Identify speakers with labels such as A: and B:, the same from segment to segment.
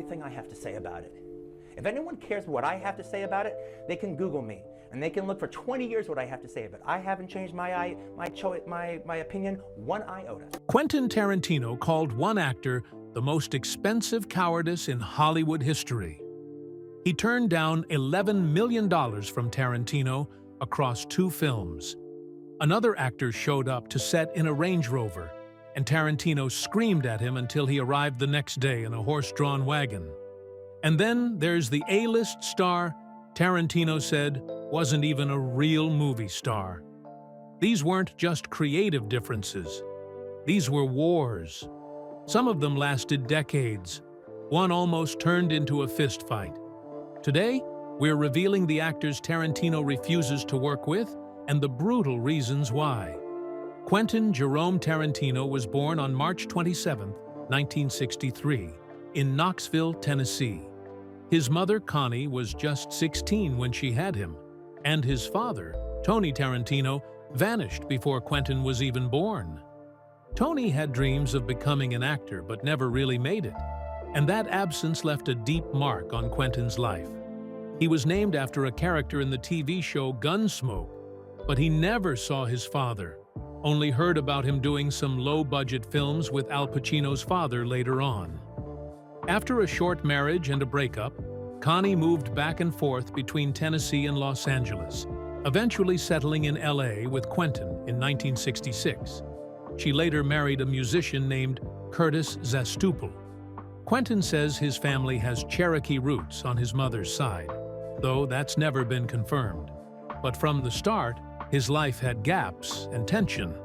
A: thing I have to say about it. If anyone cares what I have to say about it, they can Google me, and they can look for 20 years what I have to say about it. I haven't changed my opinion one iota.
B: Quentin Tarantino called one actor the most expensive cowardice in Hollywood history. He turned down $11 million from Tarantino across 2 films. Another actor showed up to set in a Range Rover, and Tarantino screamed at him until he arrived the next day in a horse-drawn wagon. And then there's the A-list star Tarantino said wasn't even a real movie star. These weren't just creative differences. These were wars. Some of them lasted decades. One almost turned into a fistfight. Today, we're revealing the actors Tarantino refuses to work with and the brutal reasons why. Quentin Jerome Tarantino was born on March 27, 1963, in Knoxville, Tennessee. His mother, Connie, was just 16 when she had him, and his father, Tony Tarantino, vanished before Quentin was even born. Tony had dreams of becoming an actor but never really made it, and that absence left a deep mark on Quentin's life. He was named after a character in the TV show Gunsmoke, but he never saw his father, only heard about him doing some low-budget films with Al Pacino's father later on. After a short marriage and a breakup, Connie moved back and forth between Tennessee and Los Angeles, eventually settling in LA with Quentin in 1966. She later married a musician named Curtis Zastupel. Quentin says his family has Cherokee roots on his mother's side, though that's never been confirmed. But from the start, his life had gaps and tension,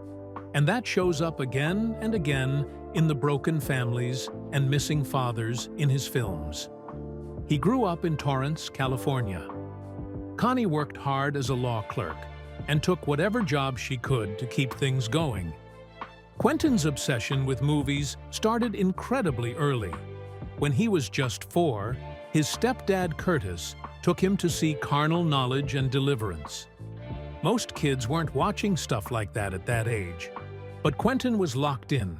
B: and that shows up again and again in the broken families and missing fathers in his films. He grew up in Torrance, California. Connie worked hard as a law clerk and took whatever job she could to keep things going. Quentin's obsession with movies started incredibly early. When he was just 4, his stepdad Curtis took him to see Carnal Knowledge and Deliverance. Most kids weren't watching stuff like that at that age, but Quentin was locked in.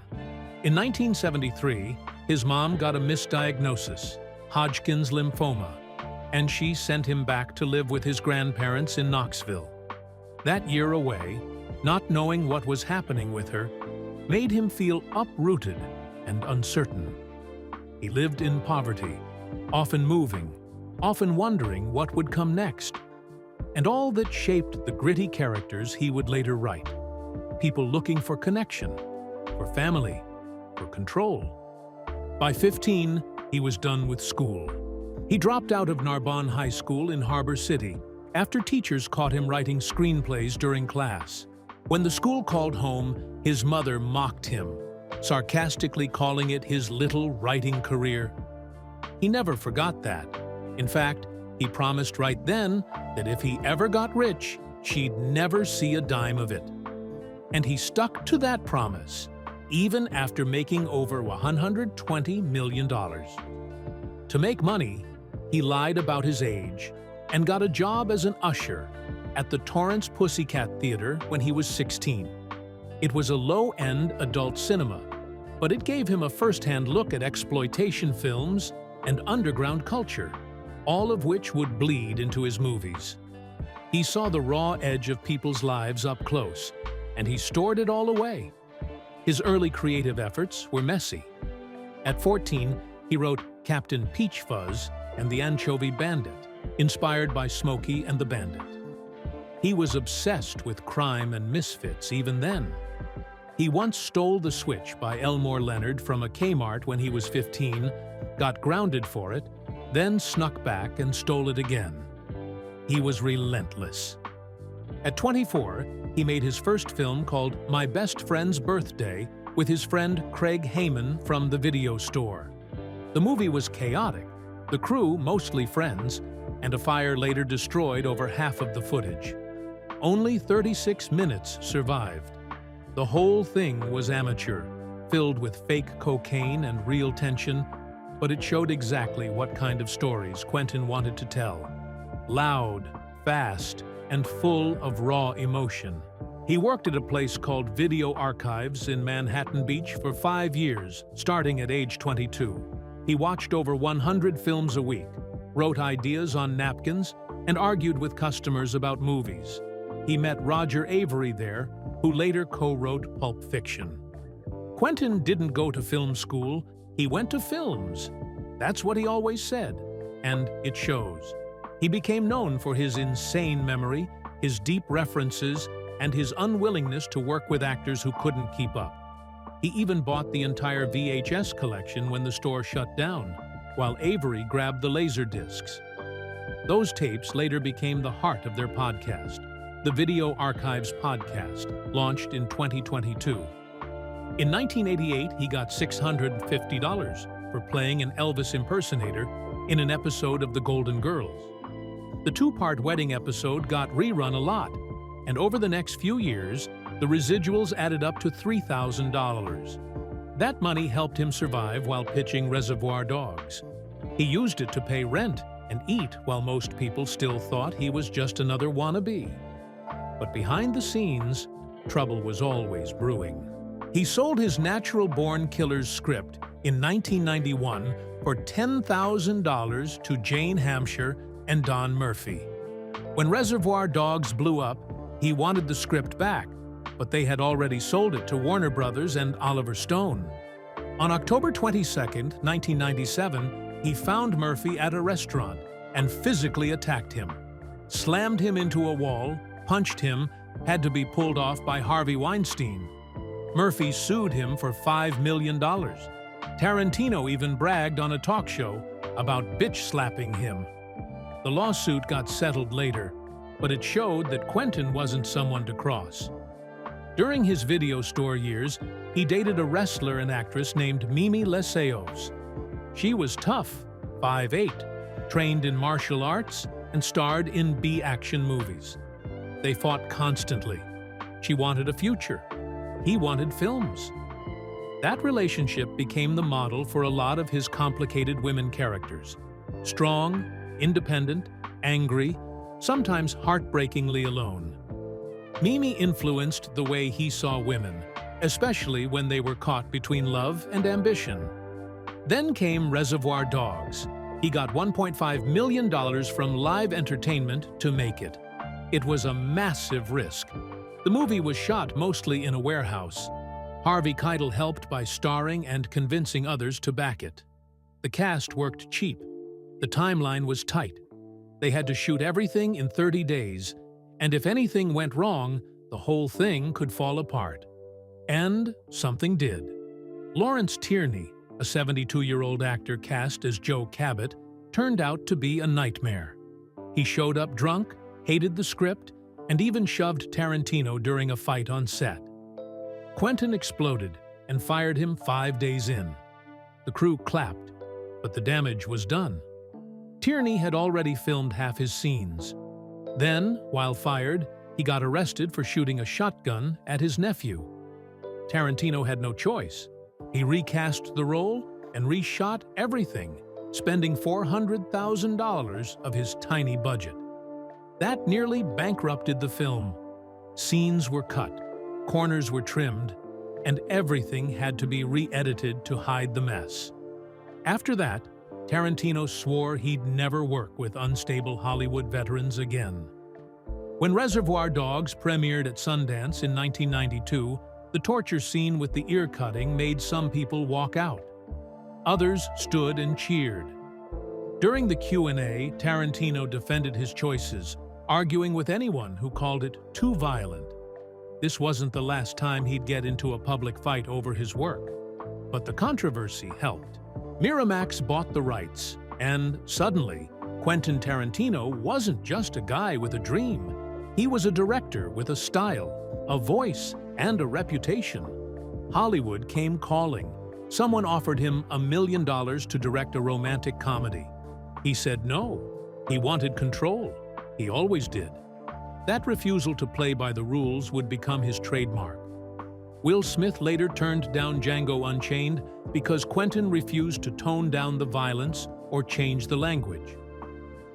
B: In 1973, his mom got a misdiagnosis, Hodgkin's lymphoma, and she sent him back to live with his grandparents in Knoxville. That year away, not knowing what was happening with her, made him feel uprooted and uncertain. He lived in poverty, often moving, often wondering what would come next. And all that shaped the gritty characters he would later write. People looking for connection, for family, for control. By 15, he was done with school. He dropped out of Narbonne High School in Harbor City after teachers caught him writing screenplays during class. When the school called home, his mother mocked him, sarcastically calling it his little writing career. He never forgot that. In fact, he promised right then that if he ever got rich, she'd never see a dime of it. And he stuck to that promise, even after making over $120 million. To make money, he lied about his age and got a job as an usher at the Torrance Pussycat Theater when he was 16. It was a low-end adult cinema, but it gave him a first-hand look at exploitation films and underground culture, all of which would bleed into his movies. He saw the raw edge of people's lives up close, and he stored it all away. His early creative efforts were messy. At 14, he wrote Captain Peach Fuzz and the Anchovy Bandit, inspired by Smokey and the Bandit. He was obsessed with crime and misfits even then. He once stole the Switch by Elmore Leonard from a Kmart when he was 15, got grounded for it, then snuck back and stole it again. He was relentless. At 24, he made his first film called My Best Friend's Birthday with his friend Craig Heyman from the video store. The movie was chaotic, the crew mostly friends, and a fire later destroyed over half of the footage. Only 36 minutes survived. The whole thing was amateur, filled with fake cocaine and real tension, but it showed exactly what kind of stories Quentin wanted to tell. Loud, fast, and full of raw emotion. He worked at a place called Video Archives in Manhattan Beach for 5 years, starting at age 22. He watched over 100 films a week, wrote ideas on napkins, and argued with customers about movies. He met Roger Avary there, who later co-wrote Pulp Fiction. Quentin didn't go to film school, he went to films. That's what he always said, and it shows. He became known for his insane memory, his deep references, and his unwillingness to work with actors who couldn't keep up. He even bought the entire VHS collection when the store shut down, while Avary grabbed the laser discs. Those tapes later became the heart of their podcast, the Video Archives Podcast, launched in 2022. In 1988, he got $650 for playing an Elvis impersonator in an episode of The Golden Girls. The two-part wedding episode got rerun a lot, and over the next few years, the residuals added up to $3,000. That money helped him survive while pitching Reservoir Dogs. He used it to pay rent and eat while most people still thought he was just another wannabe. But behind the scenes, trouble was always brewing. He sold his Natural-Born Killers script in 1991 for $10,000 to Jane Hampshire and Don Murphy. When Reservoir Dogs blew up, he wanted the script back, but they had already sold it to Warner Brothers and Oliver Stone. On October 22, 1997, he found Murphy at a restaurant and physically attacked him, slammed him into a wall, punched him, had to be pulled off by Harvey Weinstein. Murphy sued him for $5 million. Tarantino even bragged on a talk show about bitch-slapping him. The lawsuit got settled later, but it showed that Quentin wasn't someone to cross. During his video store years, he dated a wrestler and actress named Mimi Leseos. She was tough, 5'8", trained in martial arts, and starred in B-action movies. They fought constantly. She wanted a future. He wanted films. That relationship became the model for a lot of his complicated women characters. Strong, independent, angry, sometimes heartbreakingly alone. Mimi influenced the way he saw women, especially when they were caught between love and ambition. Then came Reservoir Dogs. He got $1.5 million from Live Entertainment to make it. It was a massive risk. The movie was shot mostly in a warehouse. Harvey Keitel helped by starring and convincing others to back it. The cast worked cheap. The timeline was tight. They had to shoot everything in 30 days, and if anything went wrong, the whole thing could fall apart. And something did. Lawrence Tierney, a 72-year-old actor cast as Joe Cabot, turned out to be a nightmare. He showed up drunk, hated the script, and even shoved Tarantino during a fight on set. Quentin exploded and fired him 5 days in. The crew clapped, but the damage was done. Tierney had already filmed half his scenes. Then, while fired, he got arrested for shooting a shotgun at his nephew. Tarantino had no choice. He recast the role and reshot everything, spending $400,000 of his tiny budget. That nearly bankrupted the film. Scenes were cut, corners were trimmed, and everything had to be re-edited to hide the mess. After that, Tarantino swore he'd never work with unstable Hollywood veterans again. When Reservoir Dogs premiered at Sundance in 1992, the torture scene with the ear cutting made some people walk out. Others stood and cheered. During the Q&A, Tarantino defended his choices, arguing with anyone who called it too violent. This wasn't the last time he'd get into a public fight over his work. But the controversy helped. Miramax bought the rights, and suddenly, Quentin Tarantino wasn't just a guy with a dream. He was a director with a style, a voice, and a reputation. Hollywood came calling. Someone offered him $1 million to direct a romantic comedy. He said no. He wanted control. He always did. That refusal to play by the rules would become his trademark. Will Smith later turned down Django Unchained because Quentin refused to tone down the violence or change the language.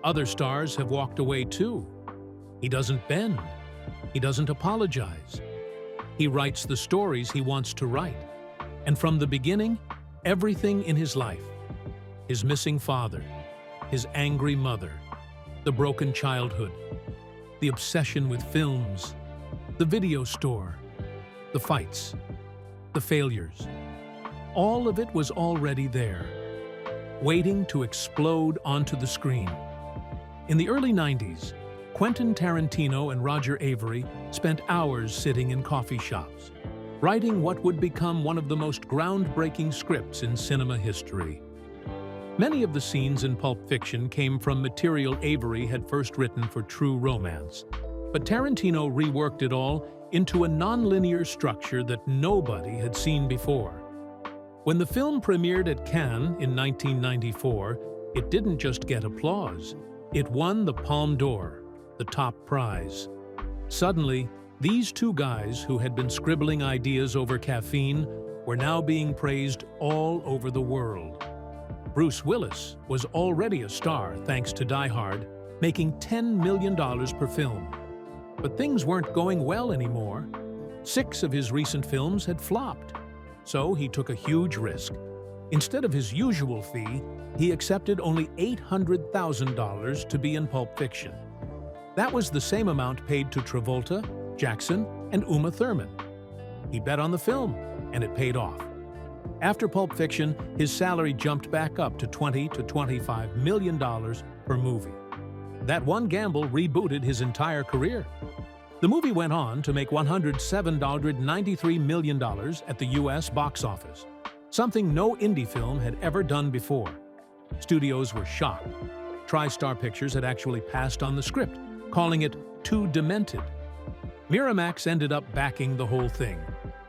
B: Other stars have walked away too. He doesn't bend. He doesn't apologize. He writes the stories he wants to write. And from the beginning, everything in his life, his missing father, his angry mother, the broken childhood, the obsession with films, the video store, the fights, the failures. All of it was already there, waiting to explode onto the screen. In the early 90s, Quentin Tarantino and Roger Avary spent hours sitting in coffee shops, writing what would become one of the most groundbreaking scripts in cinema history. Many of the scenes in Pulp Fiction came from material Avary had first written for True Romance, but Tarantino reworked it all into a non-linear structure that nobody had seen before. When the film premiered at Cannes in 1994, it didn't just get applause. It won the Palme d'Or, the top prize. Suddenly, these two guys who had been scribbling ideas over caffeine were now being praised all over the world. Bruce Willis was already a star thanks to Die Hard, making $10 million per film. But things weren't going well anymore. 6 of his recent films had flopped. So he took a huge risk. Instead of his usual fee, he accepted only $800,000 to be in Pulp Fiction. That was the same amount paid to Travolta, Jackson, and Uma Thurman. He bet on the film, and it paid off. After Pulp Fiction, his salary jumped back up to $20 to $25 million per movie. That one gamble rebooted his entire career. The movie went on to make $107.93 million at the US box office, something no indie film had ever done before. Studios were shocked. TriStar Pictures had actually passed on the script, calling it too demented. Miramax ended up backing the whole thing,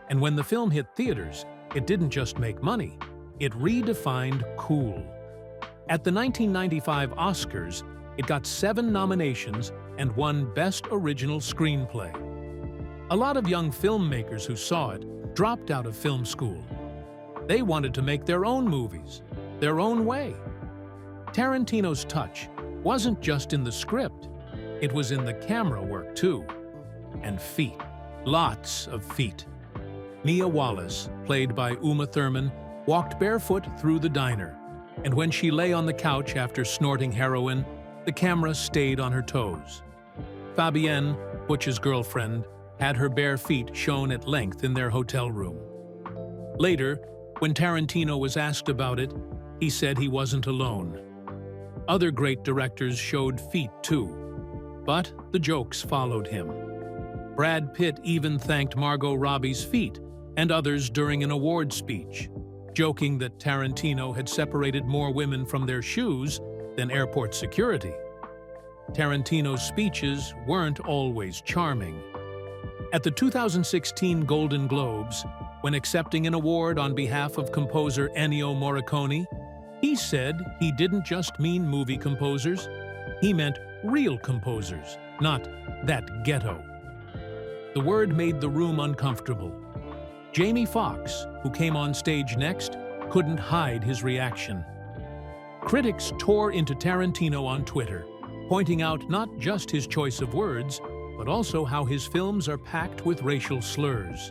B: and when the film hit theaters, it didn't just make money, it redefined cool. At the 1995 Oscars, it got 7 nominations and won Best Original Screenplay. A lot of young filmmakers who saw it dropped out of film school. They wanted to make their own movies, their own way. Tarantino's touch wasn't just in the script, it was in the camera work too. And feet, lots of feet. Mia Wallace, played by Uma Thurman, walked barefoot through the diner, and when she lay on the couch after snorting heroin, the camera stayed on her toes. Fabienne, Butch's girlfriend, had her bare feet shown at length in their hotel room. Later, when Tarantino was asked about it, he said he wasn't alone. Other great directors showed feet too, but the jokes followed him. Brad Pitt even thanked Margot Robbie's feet and others during an award speech, joking that Tarantino had separated more women from their shoes than airport security. Tarantino's speeches weren't always charming. At the 2016 Golden Globes, when accepting an award on behalf of composer Ennio Morricone, he said he didn't just mean movie composers, he meant real composers, not that ghetto. The word made the room uncomfortable. Jamie Foxx, who came on stage next, couldn't hide his reaction. Critics tore into Tarantino on Twitter, pointing out not just his choice of words, but also how his films are packed with racial slurs.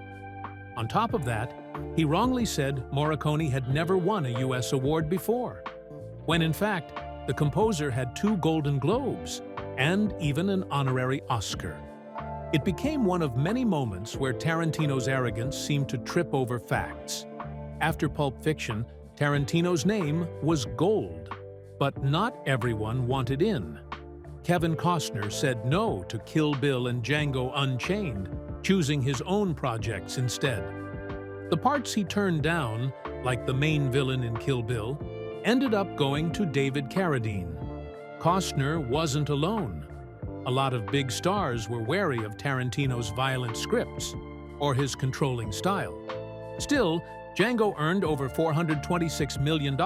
B: On top of that, he wrongly said Morricone had never won a US award before, when in fact, the composer had 2 Golden Globes and even an honorary Oscar. It became one of many moments where Tarantino's arrogance seemed to trip over facts. After Pulp Fiction, Tarantino's name was gold, but not everyone wanted in. Kevin Costner said no to Kill Bill and Django Unchained, choosing his own projects instead. The parts he turned down, like the main villain in Kill Bill, ended up going to David Carradine. Costner wasn't alone. A lot of big stars were wary of Tarantino's violent scripts or his controlling style. Still, Django earned over $426 million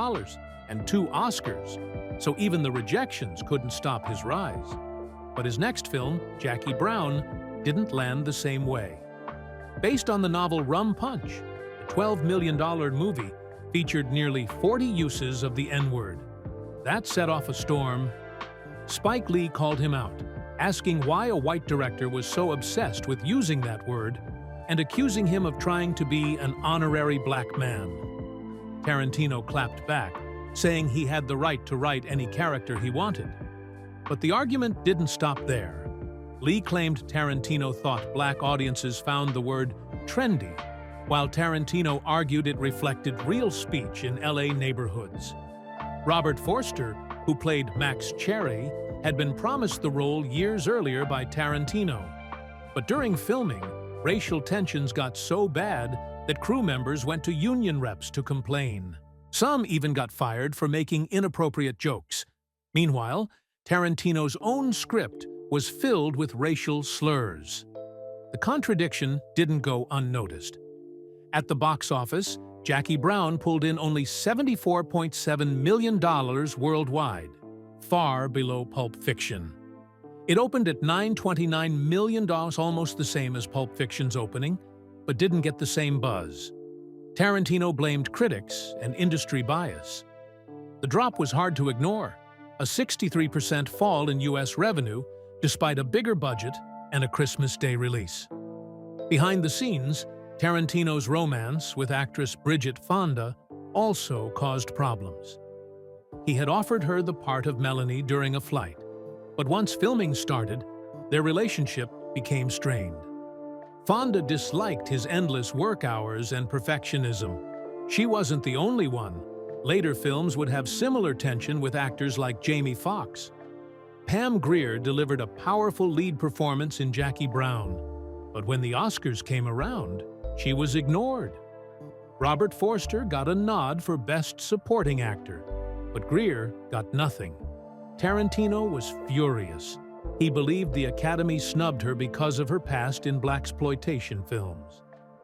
B: and 2 Oscars, so even the rejections couldn't stop his rise. But his next film, Jackie Brown, didn't land the same way. Based on the novel Rum Punch, the $12 million movie featured nearly 40 uses of the N-word. That set off a storm. Spike Lee called him out, asking why a white director was so obsessed with using that word and accusing him of trying to be an honorary black man. Tarantino clapped back, saying he had the right to write any character he wanted. But the argument didn't stop there. Lee claimed Tarantino thought black audiences found the word trendy, while Tarantino argued it reflected real speech in LA neighborhoods. Robert Forster, who played Max Cherry, had been promised the role years earlier by Tarantino. But during filming, racial tensions got so bad that crew members went to union reps to complain. Some even got fired for making inappropriate jokes. Meanwhile, Tarantino's own script was filled with racial slurs. The contradiction didn't go unnoticed. At the box office, Jackie Brown pulled in only $74.7 million worldwide, far below Pulp Fiction. It opened at $929 million, almost the same as Pulp Fiction's opening, but didn't get the same buzz. Tarantino blamed critics and industry bias. The drop was hard to ignore, a 63% fall in U.S. revenue, despite a bigger budget and a Christmas Day release. Behind the scenes, Tarantino's romance with actress Bridget Fonda also caused problems. He had offered her the part of Melanie during a flight, but once filming started, their relationship became strained. Fonda disliked his endless work hours and perfectionism. She wasn't the only one. Later films would have similar tension with actors like Jamie Foxx. Pam Grier delivered a powerful lead performance in Jackie Brown, but when the Oscars came around, she was ignored. Robert Forster got a nod for Best Supporting Actor, but Grier got nothing. Tarantino was furious. He believed the Academy snubbed her because of her past in blaxploitation films.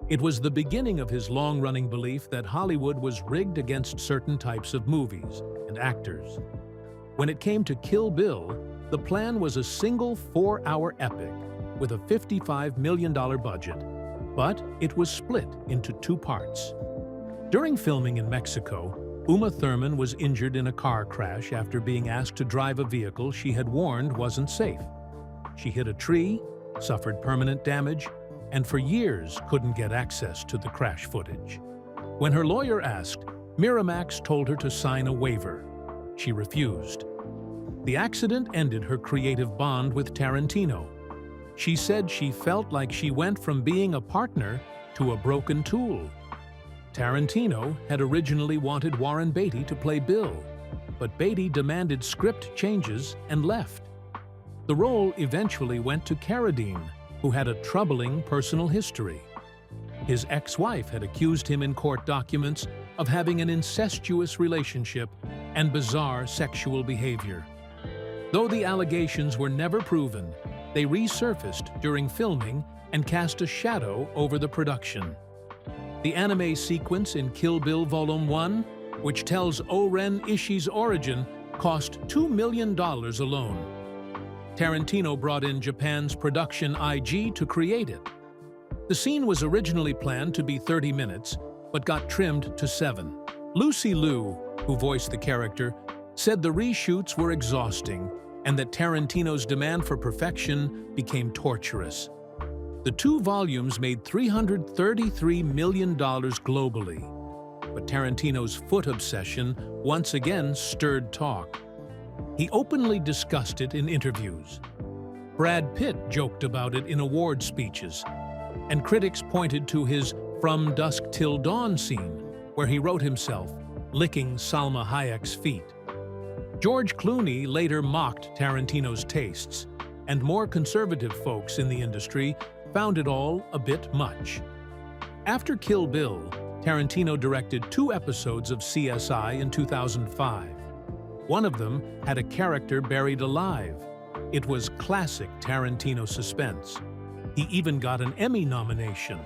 B: It was the beginning of his long-running belief that Hollywood was rigged against certain types of movies and actors. When it came to Kill Bill, the plan was a single 4-hour epic with a $55 million budget, but it was split into 2 parts. During filming in Mexico, Uma Thurman was injured in a car crash after being asked to drive a vehicle she had warned wasn't safe. She hit a tree, suffered permanent damage, and for years couldn't get access to the crash footage. When her lawyer asked, Miramax told her to sign a waiver. She refused. The accident ended her creative bond with Tarantino. She said she felt like she went from being a partner to a broken tool. Tarantino had originally wanted Warren Beatty to play Bill, but Beatty demanded script changes and left. The role eventually went to Carradine, who had a troubling personal history. His ex-wife had accused him in court documents of having an incestuous relationship and bizarre sexual behavior. Though the allegations were never proven, they resurfaced during filming and cast a shadow over the production. The anime sequence in Kill Bill Volume 1, which tells O-Ren Ishii's origin, cost $2 million alone. Tarantino brought in Japan's production IG to create it. The scene was originally planned to be 30 minutes, but got trimmed to 7. Lucy Liu, who voiced the character, said the reshoots were exhausting and that Tarantino's demand for perfection became torturous. The 2 volumes made $333 million globally, but Tarantino's foot obsession once again stirred talk. He openly discussed it in interviews. Brad Pitt joked about it in award speeches, and critics pointed to his From Dusk Till Dawn scene, where he wrote himself, licking Salma Hayek's feet. George Clooney later mocked Tarantino's tastes, and more conservative folks in the industry found it all a bit much. After Kill Bill, Tarantino directed 2 episodes of CSI in 2005. One of them had a character buried alive. It was classic Tarantino suspense. He even got an Emmy nomination.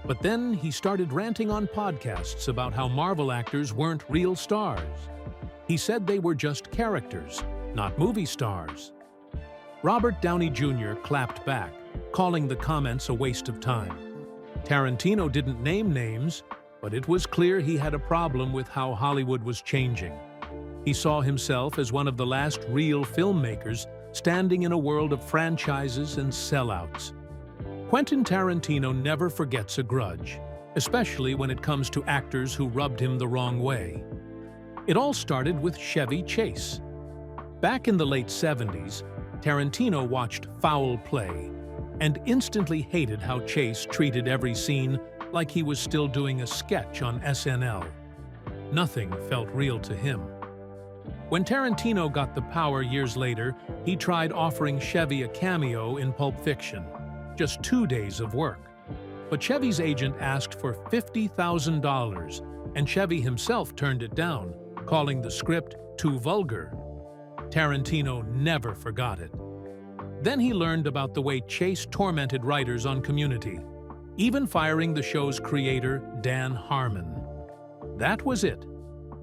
B: But then he started ranting on podcasts about how Marvel actors weren't real stars. He said they were just characters, not movie stars. Robert Downey Jr. clapped back, calling the comments a waste of time. Tarantino didn't name names, but it was clear he had a problem with how Hollywood was changing. He saw himself as one of the last real filmmakers standing in a world of franchises and sellouts. Quentin Tarantino never forgets a grudge, especially when it comes to actors who rubbed him the wrong way. It all started with Chevy Chase. Back in the late 70s, Tarantino watched Foul Play and instantly hated how Chase treated every scene like he was still doing a sketch on SNL. Nothing felt real to him. When Tarantino got the power years later, he tried offering Chevy a cameo in Pulp Fiction. Just 2 days of work. But Chevy's agent asked for $50,000, and Chevy himself turned it down, calling the script too vulgar. Tarantino never forgot it. Then he learned about the way Chase tormented writers on Community, even firing the show's creator, Dan Harmon. That was it.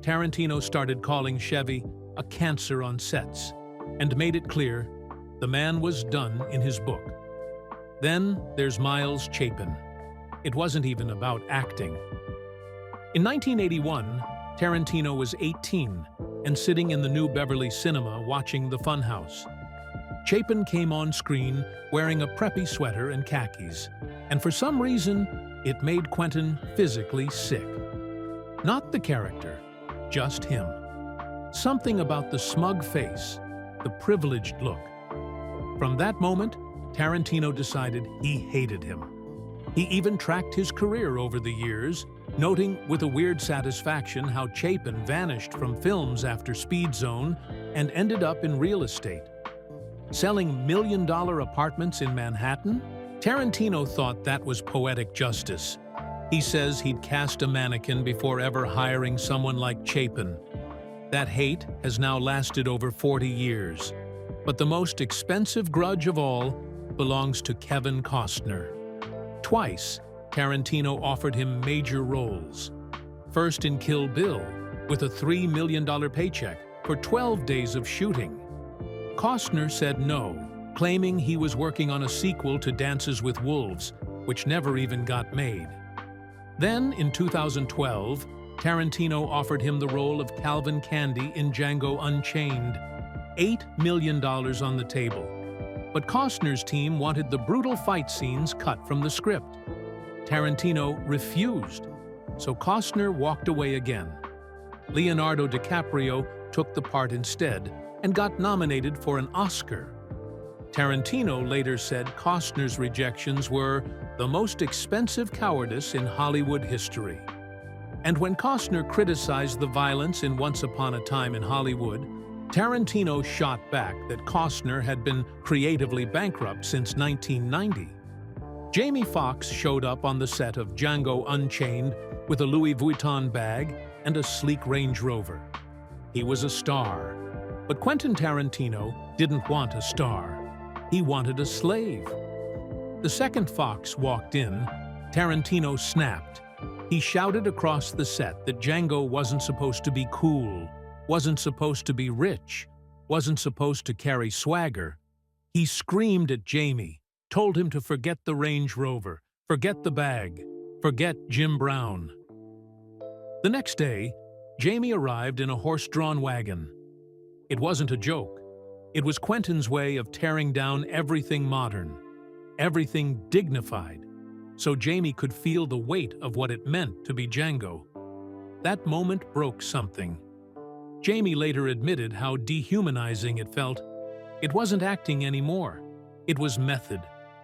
B: Tarantino started calling Chevy a cancer on sets, and made it clear the man was done in his book. Then there's Miles Chapin. It wasn't even about acting. In 1981, Tarantino was 18 and sitting in the New Beverly Cinema watching The Funhouse. Chapin came on screen wearing a preppy sweater and khakis, and for some reason, it made Quentin physically sick. Not the character, just him. Something about the smug face, the privileged look. From that moment, Tarantino decided he hated him. He even tracked his career over the years, noting with a weird satisfaction how Chapin vanished from films after Speed Zone and ended up in real estate. Selling million-dollar apartments in Manhattan? Tarantino thought that was poetic justice. He says he'd cast a mannequin before ever hiring someone like Chapin. That hate has now lasted over 40 years. But the most expensive grudge of all belongs to Kevin Costner. Twice, Tarantino offered him major roles. First in Kill Bill, with a $3 million paycheck for 12 days of shooting. Costner said no, claiming he was working on a sequel to Dances with Wolves, which never even got made. Then, in 2012, Tarantino offered him the role of Calvin Candy in Django Unchained. $8 million on the table. But Costner's team wanted the brutal fight scenes cut from the script. Tarantino refused, so Costner walked away again. Leonardo DiCaprio took the part instead and got nominated for an Oscar. Tarantino later said Costner's rejections were the most expensive cowardice in Hollywood history. And when Costner criticized the violence in Once Upon a Time in Hollywood, Tarantino shot back that Costner had been creatively bankrupt since 1990. Jamie Foxx showed up on the set of Django Unchained with a Louis Vuitton bag and a sleek Range Rover. He was a star. But Quentin Tarantino didn't want a star. He wanted a slave. The second Foxx walked in, Tarantino snapped. He shouted across the set that Django wasn't supposed to be cool, wasn't supposed to be rich, wasn't supposed to carry swagger. He screamed at Jamie, told him to forget the Range Rover, forget the bag, forget Jim Brown. The next day, Jamie arrived in a horse-drawn wagon. It wasn't a joke. It was Quentin's way of tearing down everything modern, everything dignified, so Jamie could feel the weight of what it meant to be Django. That moment broke something. Jamie later admitted how dehumanizing it felt. It wasn't acting anymore. It was method,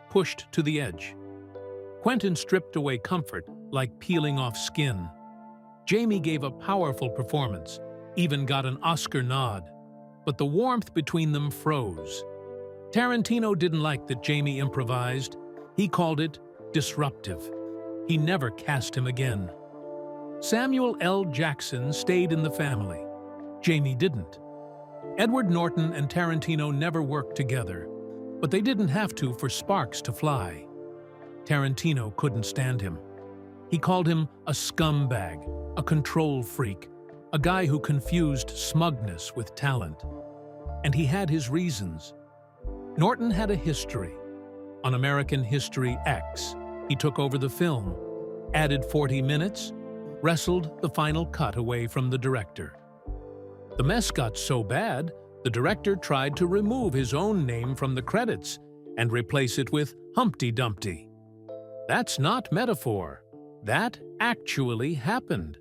B: pushed to the edge. Quentin stripped away comfort, like peeling off skin. Jamie gave a powerful performance, even got an Oscar nod. But the warmth between them froze. Tarantino didn't like that Jamie improvised. He called it disruptive. He never cast him again. Samuel L. Jackson stayed in the family. Jamie didn't. Edward Norton and Tarantino never worked together, but they didn't have to for sparks to fly. Tarantino couldn't stand him. He called him a scumbag, a control freak, a guy who confused smugness with talent. And he had his reasons. Norton had a history. On American History X, he took over the film, added 40 minutes, wrestled the final cut away from the director. The mess got so bad, the director tried to remove his own name from the credits and replace it with Humpty Dumpty. That's not metaphor. That actually happened.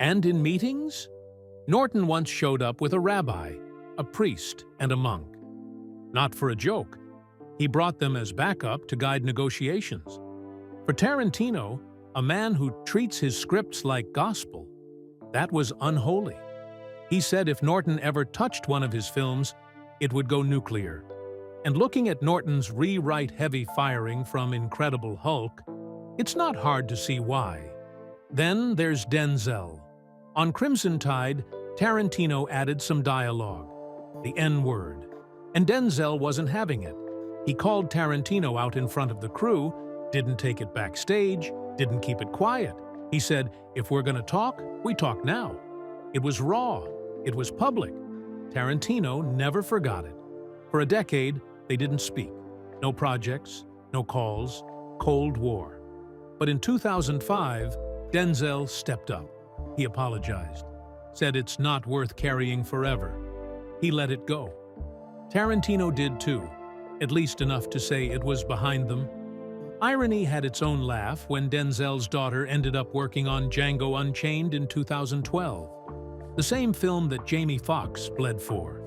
B: And in meetings, Norton once showed up with a rabbi, a priest, and a monk. Not for a joke. He brought them as backup to guide negotiations. For Tarantino, a man who treats his scripts like gospel, that was unholy. He said if Norton ever touched one of his films, it would go nuclear. And looking at Norton's rewrite-heavy firing from Incredible Hulk, it's not hard to see why. Then there's Denzel. On Crimson Tide, Tarantino added some dialogue, the N-word, and Denzel wasn't having it. He called Tarantino out in front of the crew, didn't take it backstage, didn't keep it quiet. He said, if we're gonna talk, we talk now. It was raw. It was public. Tarantino never forgot it. For a decade, they didn't speak. No projects, no calls, Cold War. But in 2005, Denzel stepped up. He apologized, said it's not worth carrying forever. He let it go. Tarantino did too, at least enough to say it was behind them. Irony had its own laugh when Denzel's daughter ended up working on Django Unchained in 2012. The same film that Jamie Foxx bled for.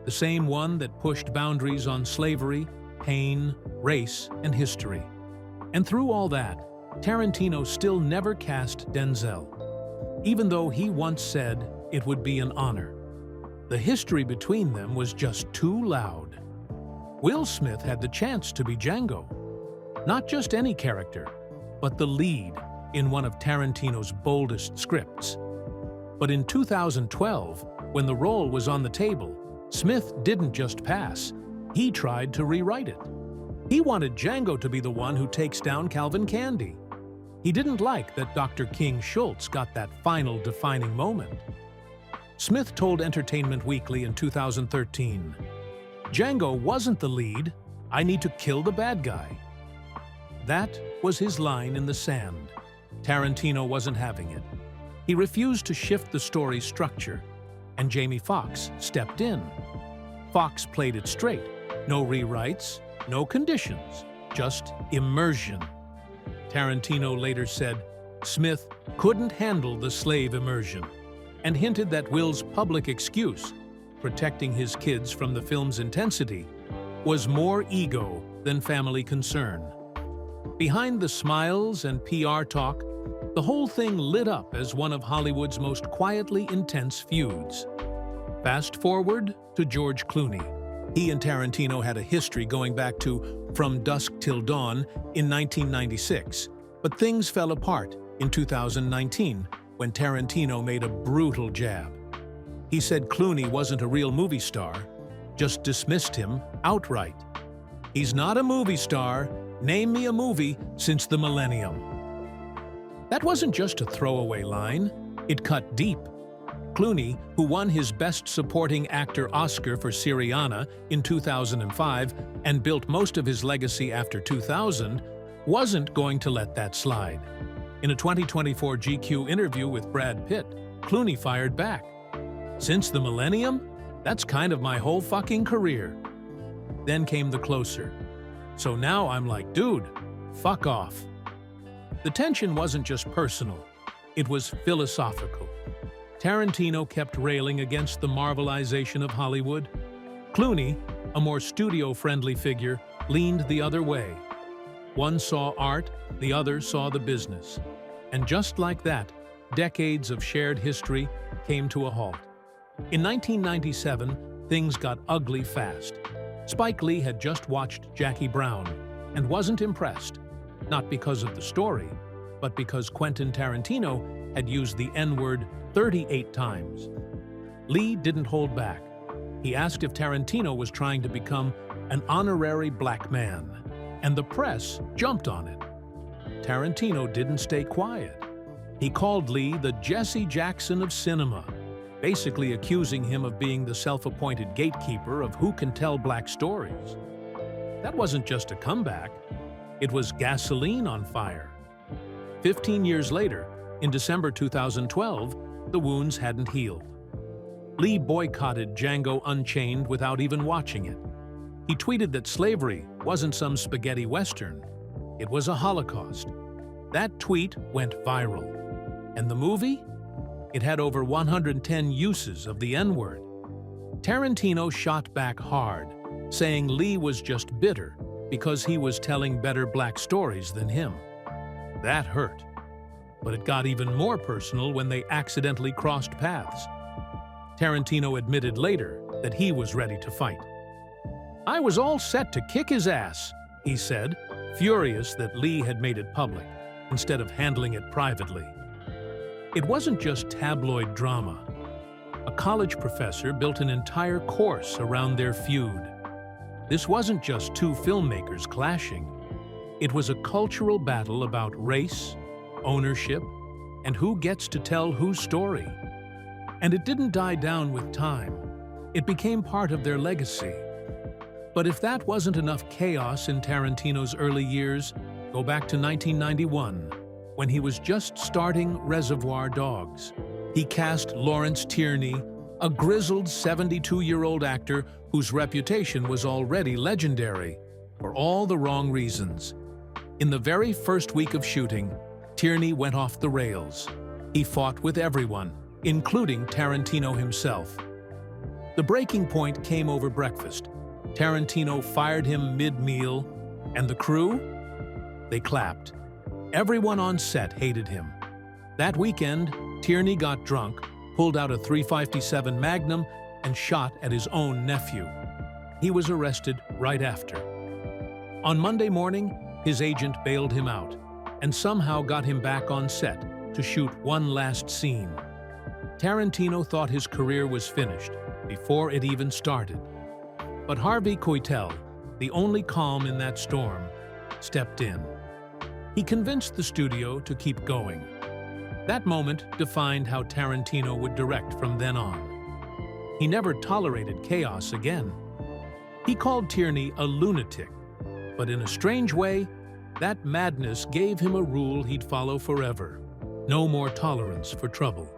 B: The same one that pushed boundaries on slavery, pain, race, and history. And through all that, Tarantino still never cast Denzel, even though he once said it would be an honor. The history between them was just too loud. Will Smith had the chance to be Django. Not just any character, but the lead in one of Tarantino's boldest scripts. But in 2012, when the role was on the table, Smith didn't just pass, he tried to rewrite it. He wanted Django to be the one who takes down Calvin Candy. He didn't like that Dr. King Schultz got that final defining moment. Smith told Entertainment Weekly in 2013, "Django wasn't the lead, I need to kill the bad guy." That was his line in the sand. Tarantino wasn't having it. He refused to shift the story's structure, and Jamie Foxx stepped in. Foxx played it straight. No rewrites, no conditions, just immersion. Tarantino later said Smith couldn't handle the slave immersion and hinted that Will's public excuse, protecting his kids from the film's intensity, was more ego than family concern. Behind the smiles and PR talk, the whole thing lit up as one of Hollywood's most quietly intense feuds. Fast forward to George Clooney. He and Tarantino had a history going back to From Dusk Till Dawn in 1996, but things fell apart in 2019 when Tarantino made a brutal jab. He said Clooney wasn't a real movie star, just dismissed him outright. "He's not a movie star. Name me a movie since the millennium." That wasn't just a throwaway line. It cut deep. Clooney, who won his Best Supporting Actor Oscar for Syriana in 2005 and built most of his legacy after 2000, wasn't going to let that slide. In a 2024 GQ interview with Brad Pitt, Clooney fired back. "Since the millennium? That's kind of my whole fucking career." Then came the closer. "So now I'm like, dude, fuck off." The tension wasn't just personal, it was philosophical. Tarantino kept railing against the Marvelization of Hollywood. Clooney, a more studio-friendly figure, leaned the other way. One saw art, the other saw the business. And just like that, decades of shared history came to a halt. In 1997, things got ugly fast. Spike Lee had just watched Jackie Brown and wasn't impressed, not because of the story, but because Quentin Tarantino had used the N-word 38 times. Lee didn't hold back. He asked if Tarantino was trying to become an honorary black man, and the press jumped on it. Tarantino didn't stay quiet. He called Lee the Jesse Jackson of cinema, basically accusing him of being the self-appointed gatekeeper of who can tell black stories. That wasn't just a comeback, it was gasoline on fire. 15 years later, in December 2012, the wounds hadn't healed. Lee boycotted Django Unchained without even watching it. He tweeted that slavery wasn't some spaghetti western, it was a Holocaust. That tweet went viral. And the movie? It had over 110 uses of the N-word. Tarantino shot back hard, saying Lee was just bitter because he was telling better black stories than him. That hurt. But it got even more personal when they accidentally crossed paths. Tarantino admitted later that he was ready to fight. "I was all set to kick his ass," he said, furious that Lee had made it public instead of handling it privately. It wasn't just tabloid drama. A college professor built an entire course around their feud. This wasn't just two filmmakers clashing. It was a cultural battle about race, ownership, and who gets to tell whose story. And it didn't die down with time. It became part of their legacy. But if that wasn't enough chaos in Tarantino's early years, go back to 1991, when he was just starting Reservoir Dogs. He cast Lawrence Tierney, a grizzled 72-year-old actor whose reputation was already legendary, for all the wrong reasons. In the very first week of shooting, Tierney went off the rails. He fought with everyone, including Tarantino himself. The breaking point came over breakfast. Tarantino fired him mid-meal, and the crew? They clapped. Everyone on set hated him. That weekend, Tierney got drunk, pulled out a .357 Magnum, and shot at his own nephew. He was arrested right after. On Monday morning, his agent bailed him out and somehow got him back on set to shoot one last scene. Tarantino thought his career was finished before it even started. But Harvey Keitel, the only calm in that storm, stepped in. He convinced the studio to keep going. That moment defined how Tarantino would direct from then on. He never tolerated chaos again. He called Tierney a lunatic, but in a strange way, that madness gave him a rule he'd follow forever: no more tolerance for trouble.